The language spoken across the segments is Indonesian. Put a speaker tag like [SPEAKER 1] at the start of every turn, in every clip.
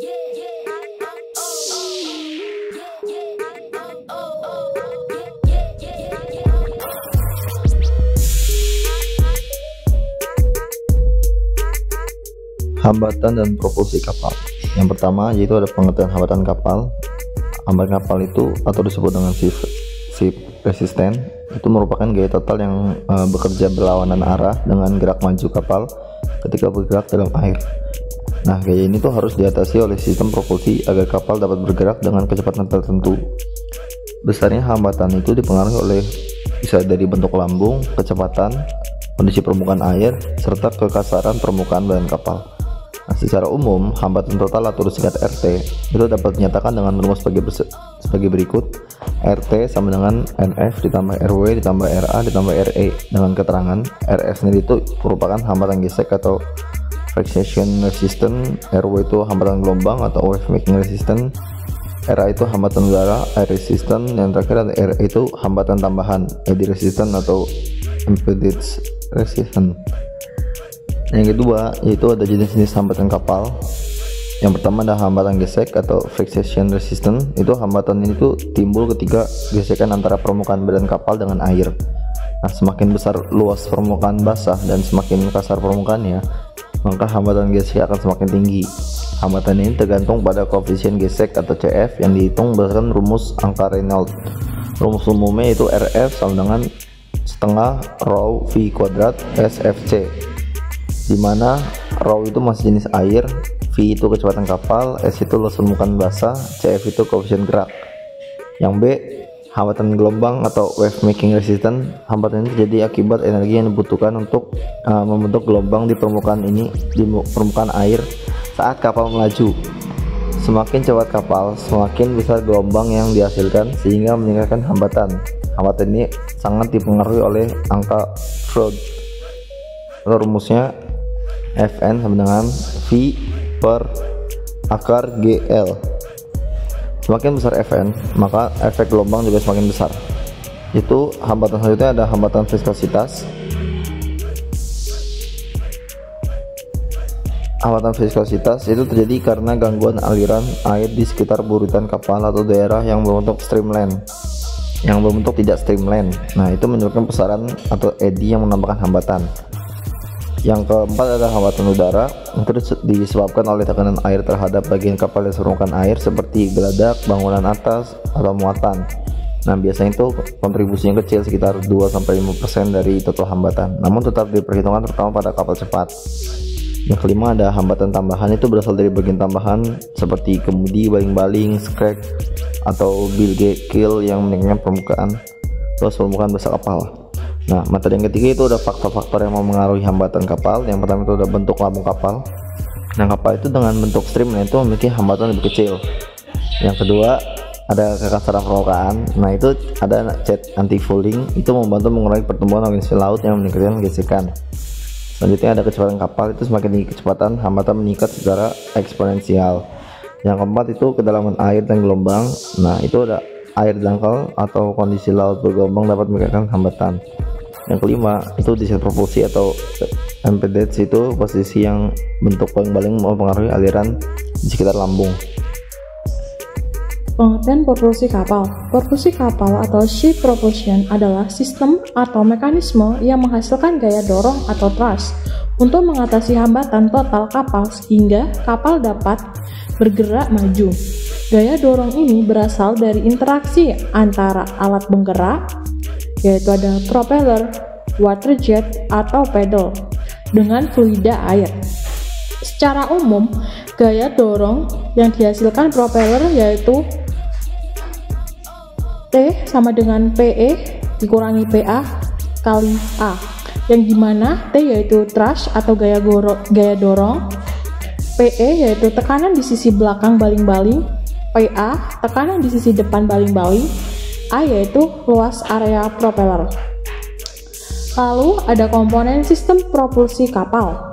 [SPEAKER 1] Hambatan dan propulsi kapal. Yang pertama yaitu ada pengertian hambatan kapal. Hambatan kapal itu atau disebut dengan ship resisten itu merupakan gaya total yang bekerja berlawanan arah dengan gerak maju kapal ketika bergerak dalam air. Nah, gaya ini tuh harus diatasi oleh sistem propulsi agar kapal dapat bergerak dengan kecepatan tertentu. Besarnya hambatan itu dipengaruhi oleh bisa dari bentuk lambung, kecepatan, kondisi permukaan air, serta kekasaran permukaan badan kapal. Nah, secara umum, hambatan total atau disingkat RT itu dapat dinyatakan dengan rumus sebagai berikut. RT sama dengan NF ditambah RW ditambah RA ditambah RE, dengan keterangan RF sendiri itu merupakan hambatan gesek atau friction resistance, RW itu hambatan gelombang atau wave making resistance, RA itu hambatan udara air resistance, dan terakhir ada RE itu hambatan tambahan eddy resistance atau impedance resistance. Yang kedua yaitu ada jenis-jenis hambatan kapal. Yang pertama ada hambatan gesek atau friction resistance. Itu hambatan ini tuh timbul ketika gesekan antara permukaan badan kapal dengan air. Nah, semakin besar luas permukaan basah dan semakin kasar permukaannya, maka hambatan gesek akan semakin tinggi. Hambatan ini tergantung pada koefisien gesek atau CF yang dihitung berdasarkan rumus angka Reynolds. Rumus umumnya itu RF sama dengan setengah rho V kuadrat SFC, dimana rho itu masih jenis air, V itu kecepatan kapal, S itu luas permukaan basah, CF itu koefisien gerak. Yang B, hambatan gelombang atau wave making resistance. Hambatan ini terjadi akibat energi yang dibutuhkan untuk membentuk gelombang di permukaan air saat kapal melaju. Semakin cepat kapal, semakin besar gelombang yang dihasilkan sehingga meningkatkan hambatan. Hambatan ini sangat dipengaruhi oleh angka Freud. Rumusnya Fn sama dengan V per akar GL. Semakin besar Fn, maka efek gelombang juga semakin besar. Itu hambatan selanjutnya ada hambatan viskositas. Hambatan viskositas itu terjadi karena gangguan aliran air di sekitar buritan kapal atau daerah yang berbentuk streamline, yang berbentuk tidak streamline. Nah, itu menyebabkan pusaran atau eddy yang menambahkan hambatan. Yang keempat adalah hambatan udara. Itu disebabkan oleh tekanan air terhadap bagian kapal yang permukaan air seperti geladak, bangunan atas, atau muatan. Nah, biasanya itu kontribusinya kecil, sekitar 2-5% dari total hambatan, namun tetap diperhitungkan terutama pada kapal cepat. Yang kelima ada hambatan tambahan. Itu berasal dari bagian tambahan seperti kemudi, baling-baling, skrek, atau bilge keel yang meningkatkan permukaan basah kapal. Nah, materi yang ketiga itu ada faktor-faktor yang mempengaruhi hambatan kapal. Yang pertama itu ada bentuk lambung kapal. Nah, kapal itu dengan bentuk streamline itu memiliki hambatan lebih kecil. Yang kedua ada kekasaran permukaan. Nah, itu ada jet anti-fouling, itu membantu mengurangi pertumbuhan organisasi laut yang meningkatkan gesekan. Selanjutnya ada kecepatan kapal. Itu semakin tinggi kecepatan, hambatan meningkat secara eksponensial. Yang keempat itu kedalaman air dan gelombang. Nah, itu ada air dangkal atau kondisi laut bergelombang dapat meningkatkan hambatan. Yang kelima itu desain propulsi atau impedance, itu posisi yang bentuk baling-baling mempengaruhi aliran di sekitar lambung.
[SPEAKER 2] Pengertian propulsi kapal. Propulsi kapal atau ship propulsion adalah sistem atau mekanisme yang menghasilkan gaya dorong atau thrust untuk mengatasi hambatan total kapal sehingga kapal dapat bergerak maju. Gaya dorong ini berasal dari interaksi antara alat penggerak, yaitu ada propeller, water jet, atau pedal, dengan fluida air. Secara umum, gaya dorong yang dihasilkan propeller yaitu T sama dengan PE dikurangi PA kali A, yang dimana T yaitu thrust atau gaya dorong, PE yaitu tekanan di sisi belakang baling-baling, PA tekanan di sisi depan baling-baling, A yaitu luas area propeller. Lalu ada komponen sistem propulsi kapal.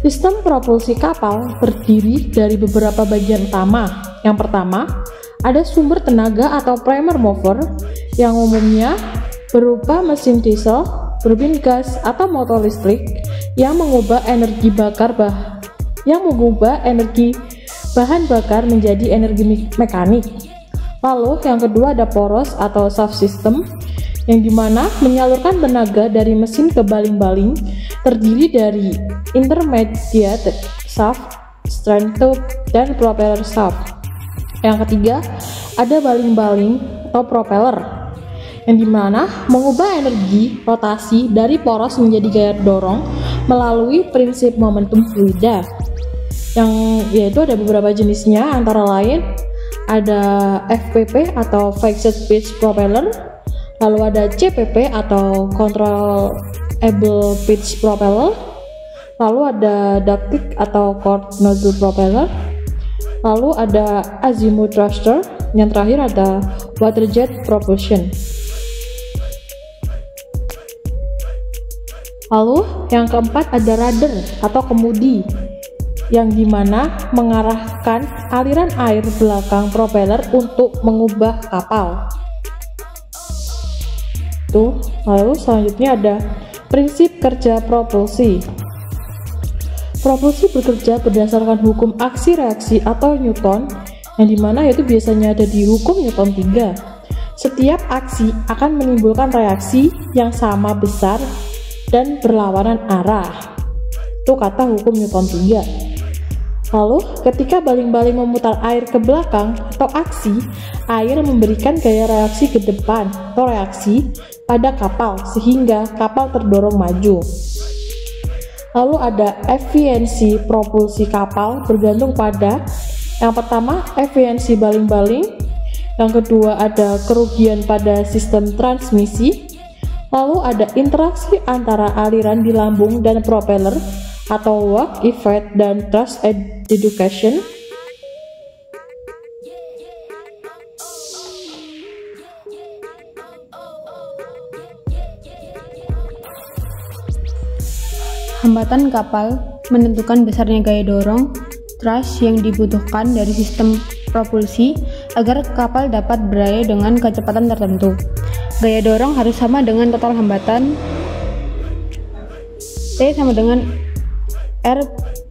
[SPEAKER 2] Sistem propulsi kapal terdiri dari beberapa bagian utama. Yang pertama, ada sumber tenaga atau primer mover yang umumnya berupa mesin diesel, turbin gas, atau motor listrik yang mengubah energi bahan bakar menjadi energi mekanik. Lalu yang kedua ada poros atau shaft system, yang dimana menyalurkan tenaga dari mesin ke baling-baling, terdiri dari intermediate shaft, strand tube, dan propeller shaft. Yang ketiga ada baling-baling atau propeller, yang dimana mengubah energi rotasi dari poros menjadi gaya dorong melalui prinsip momentum fluida, yang yaitu ada beberapa jenisnya, antara lain ada FPP atau fixed pitch propeller, lalu ada CPP atau controllable pitch propeller, lalu ada ductic atau cord nozzle propeller, lalu ada azimuth thruster, yang terakhir ada water jet propulsion. Lalu yang keempat ada rudder atau kemudi, yang dimana mengarahkan aliran air belakang propeller untuk mengubah kapal. Lalu selanjutnya ada prinsip kerja propulsi. Propulsi bekerja berdasarkan hukum aksi reaksi atau Newton, yang dimana yaitu biasanya ada di hukum Newton 3. Setiap aksi akan menimbulkan reaksi yang sama besar dan berlawanan arah. Itu kata hukum Newton 3. Lalu ketika baling-baling memutar air ke belakang atau aksi, air memberikan gaya reaksi ke depan atau reaksi pada kapal sehingga kapal terdorong maju. Lalu ada efisiensi propulsi kapal bergantung pada yang pertama efisiensi baling-baling, yang kedua ada kerugian pada sistem transmisi, lalu ada interaksi antara aliran di lambung dan propeller atau work effect dan thrust education.
[SPEAKER 3] Hambatan kapal menentukan besarnya gaya dorong thrust yang dibutuhkan dari sistem propulsi agar kapal dapat berlayar dengan kecepatan tertentu. Gaya dorong harus sama dengan total hambatan T sama dengan R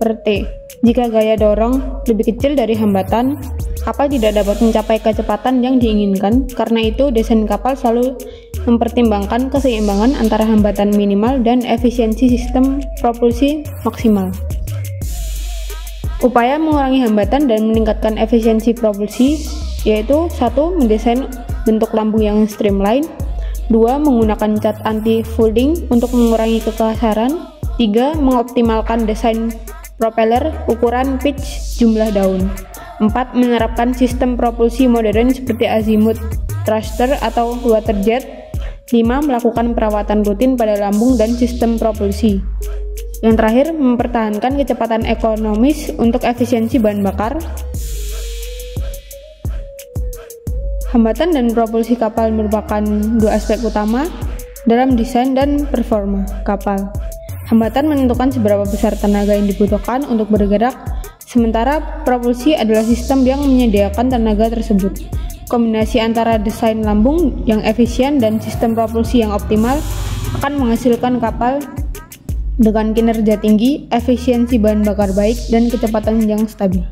[SPEAKER 3] per T. Jika gaya dorong lebih kecil dari hambatan, kapal tidak dapat mencapai kecepatan yang diinginkan. Karena itu, desain kapal selalu mempertimbangkan keseimbangan antara hambatan minimal dan efisiensi sistem propulsi maksimal. Upaya mengurangi hambatan dan meningkatkan efisiensi propulsi yaitu 1. Mendesain bentuk lambung yang streamline, 2. Menggunakan cat anti-folding untuk mengurangi kekasaran, 3. Mengoptimalkan desain propeller, ukuran, pitch, jumlah daun, 4. Menerapkan sistem propulsi modern seperti azimuth thruster atau water jet, 5. Melakukan perawatan rutin pada lambung dan sistem propulsi. Yang terakhir, mempertahankan kecepatan ekonomis untuk efisiensi bahan bakar. Hambatan dan propulsi kapal merupakan dua aspek utama dalam desain dan performa kapal. Hambatan menentukan seberapa besar tenaga yang dibutuhkan untuk bergerak, sementara propulsi adalah sistem yang menyediakan tenaga tersebut. Kombinasi antara desain lambung yang efisien dan sistem propulsi yang optimal akan menghasilkan kapal dengan kinerja tinggi, efisiensi bahan bakar baik, dan kecepatan yang stabil.